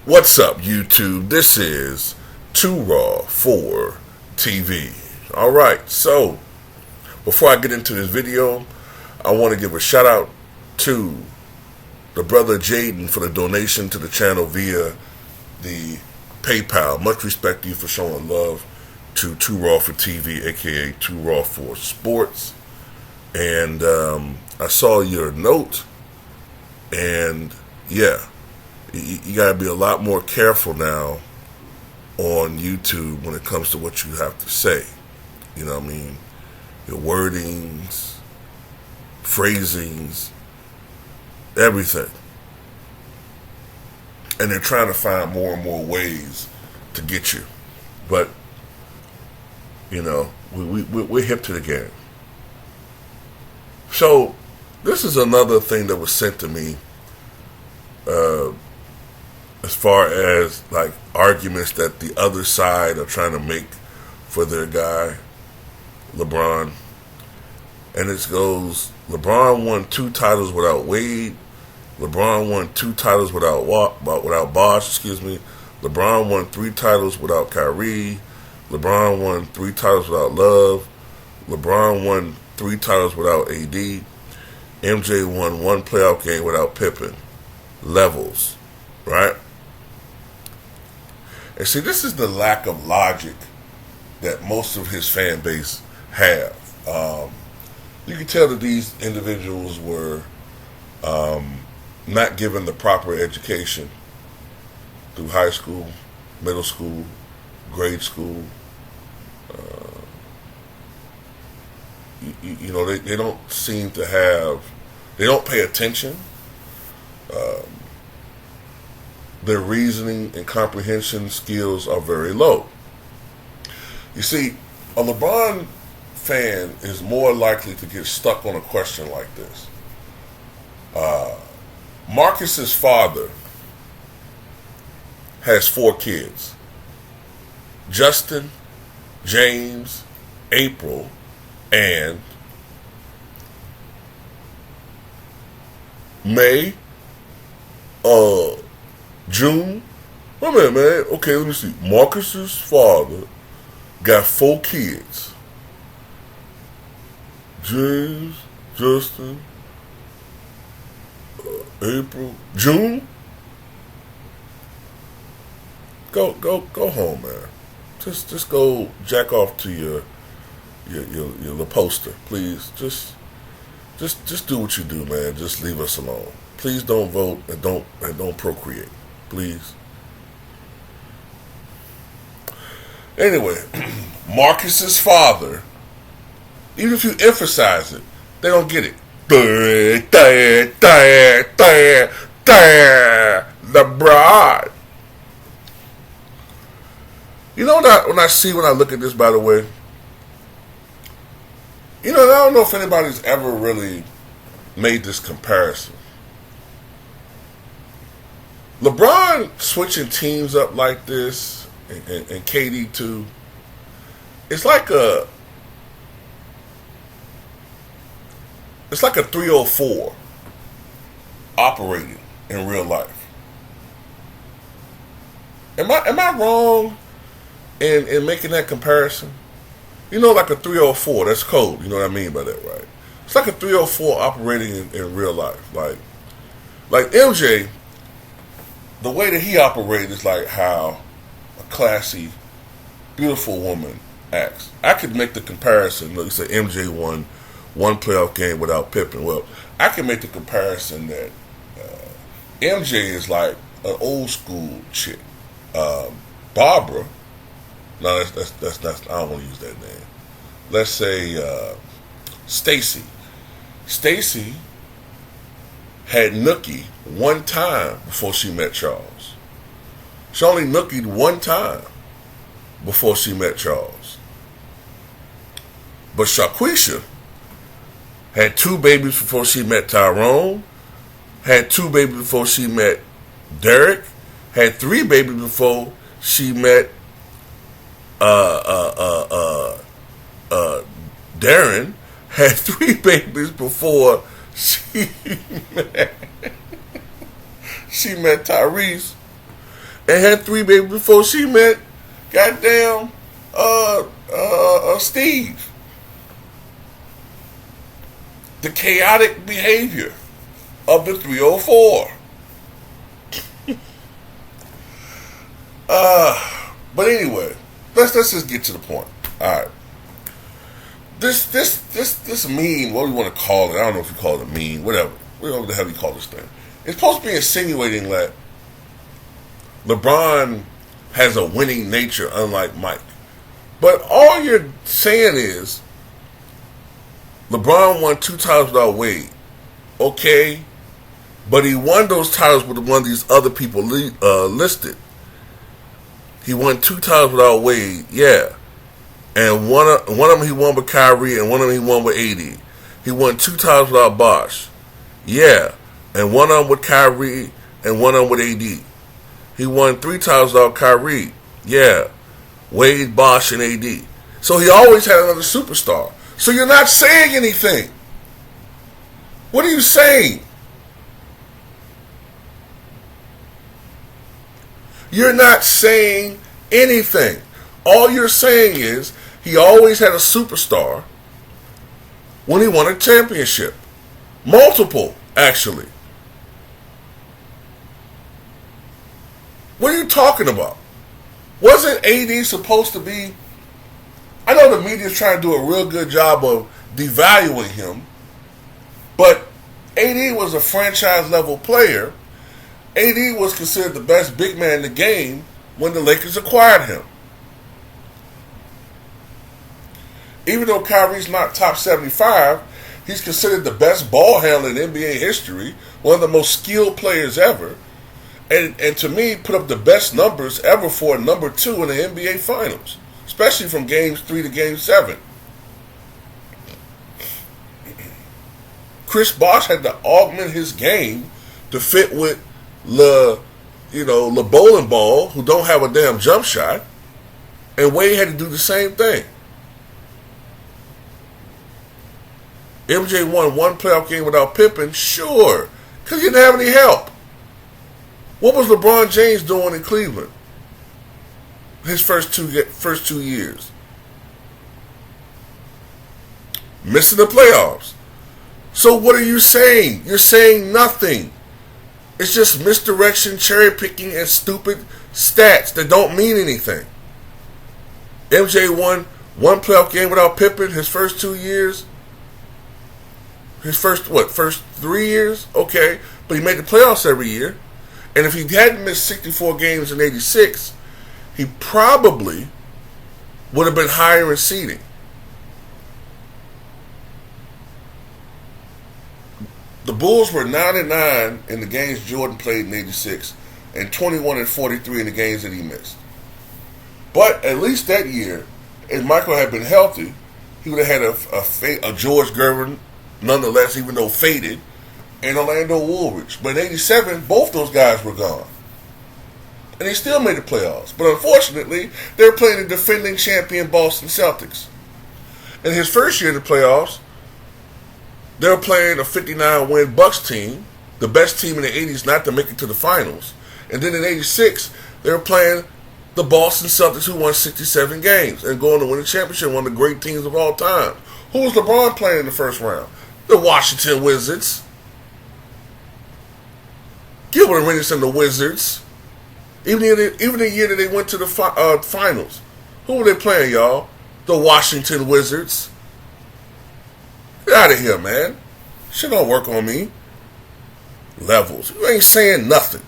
What's up, YouTube? This is Too Raw for TV. Alright, so before I get into this video, I want to give a shout out to the brother Jaden for the donation to the channel via the PayPal. Much respect to you for showing love to Too Raw for TV, aka Too Raw for Sports. And I saw your note, and yeah, you gotta be a lot more careful now on YouTube when it comes to what you have to say. You know what I mean? Your wordings, phrasings, everything. And they're trying to find more and more ways to get you. But, you know, we're hip to the game. So, this is another thing that was sent to me as far as like arguments that the other side are trying to make for their guy, LeBron. And it goes, LeBron won 2 titles without Wade. LeBron won 2 titles without Bosh, LeBron won 3 titles without Kyrie. LeBron won 3 titles without Love. LeBron won 3 titles without AD. MJ won 1 playoff game without Pippen. Levels, right? And see, this is the lack of logic that most of his fan base have. You can tell that these individuals were not given the proper education through high school, middle school, grade school. You know, they don't seem to have, they don't pay attention. Their reasoning and comprehension skills are very low. You see, a LeBron fan is more likely to get stuck on a question like this. Marcus's father has 4 kids: Justin, James, April, and May, June. Wait a minute, man. Okay, let me see. Marcus's father got 4 kids: James, Justin, April, June. Go home, man. Just go jack off to your little poster, please. Just do what you do, man. Just leave us alone. Please don't vote and don't procreate, please. Anyway, Marcus's father, even if you emphasize it, they don't get it. LeBron. You know what when I look at this, by the way, you know, I don't know if anybody's ever really made this comparison. LeBron switching teams up like this, and KD too, it's like a 304 operating in real life. Am I wrong in making that comparison? You know, like a 304, that's code. You know what I mean by that, right? It's like a 304 operating in real life. Like MJ, the way that he operates is like how a classy, beautiful woman acts. I could make the comparison. You say MJ won 1 playoff game without Pippen. Well, I can make the comparison that MJ is like an old school chick. Barbara. No, that's I don't want to use that name. Let's say Stacy. Stacy had nookie 1 time before she met Charles. She only nookied 1 time before she met Charles. But Shaquisha had 2 babies before she met Tyrone, had 2 babies before she met Derek, had 3 babies before she met Darren, had 3 babies before she met Tyrese, and had 3 babies before she met goddamn Steve. The chaotic behavior of the 304. But anyway, let's just get to the point. All right. This meme, what do you want to call it? I don't know if you call it a meme, whatever. Whatever the hell you call this thing. It's supposed to be insinuating that LeBron has a winning nature, unlike Mike. But all you're saying is LeBron won 2 titles without Wade. Okay, but he won those titles with one of these other people listed. He won 2 titles without Wade, yeah. And one of them he won with Kyrie, and one of them he won with AD. He won 2 titles without Bosh, yeah. And one of them with Kyrie, and one of them with AD. He won 3 titles without Kyrie, yeah. Wade, Bosh, and AD. So he always had another superstar. So you're not saying anything. What are you saying? You're not saying anything. All you're saying is he always had a superstar when he won a championship. Multiple, actually. What are you talking about? Wasn't AD supposed to be... I know the media's trying to do a real good job of devaluing him, but AD was a franchise-level player. AD was considered the best big man in the game when the Lakers acquired him. Even though Kyrie's not top 75, he's considered the best ball handler in NBA history, one of the most skilled players ever, and to me, put up the best numbers ever for a number 2 in the NBA Finals, especially from Games 3 to Game 7. Chris Bosh had to augment his game to fit with the bowling ball, who don't have a damn jump shot, and Wade had to do the same thing. MJ won 1 playoff game without Pippen, sure, because he didn't have any help. What was LeBron James doing in Cleveland his first two years? Missing the playoffs. So what are you saying? You're saying nothing. It's just misdirection, cherry picking, and stupid stats that don't mean anything. MJ won 1 playoff game without Pippen his first 2 years. His first 3 years? Okay. But he made the playoffs every year. And if he hadn't missed 64 games in 86, he probably would have been higher in seeding. The Bulls were 9-9 in the games Jordan played in 86 and 21-43 in the games that he missed. But at least that year, if Michael had been healthy, he would have had a George Gervin, nonetheless, even though faded, and Orlando Woolridge. But in 87, both those guys were gone. And they still made the playoffs. But unfortunately, they were playing the defending champion Boston Celtics. In his first year in the playoffs, they were playing a 59-win Bucks team, the best team in the 80s not to make it to the finals. And then in 86, they were playing the Boston Celtics, who won 67 games and going to win the championship, one of the great teams of all time. Who was LeBron playing in the first round? The Washington Wizards. Gilbert Arenas and the Wizards. Even the year that they went to the finals. Who were they playing, y'all? The Washington Wizards. Get out of here, man. Shit don't work on me. Levels. You ain't saying nothing.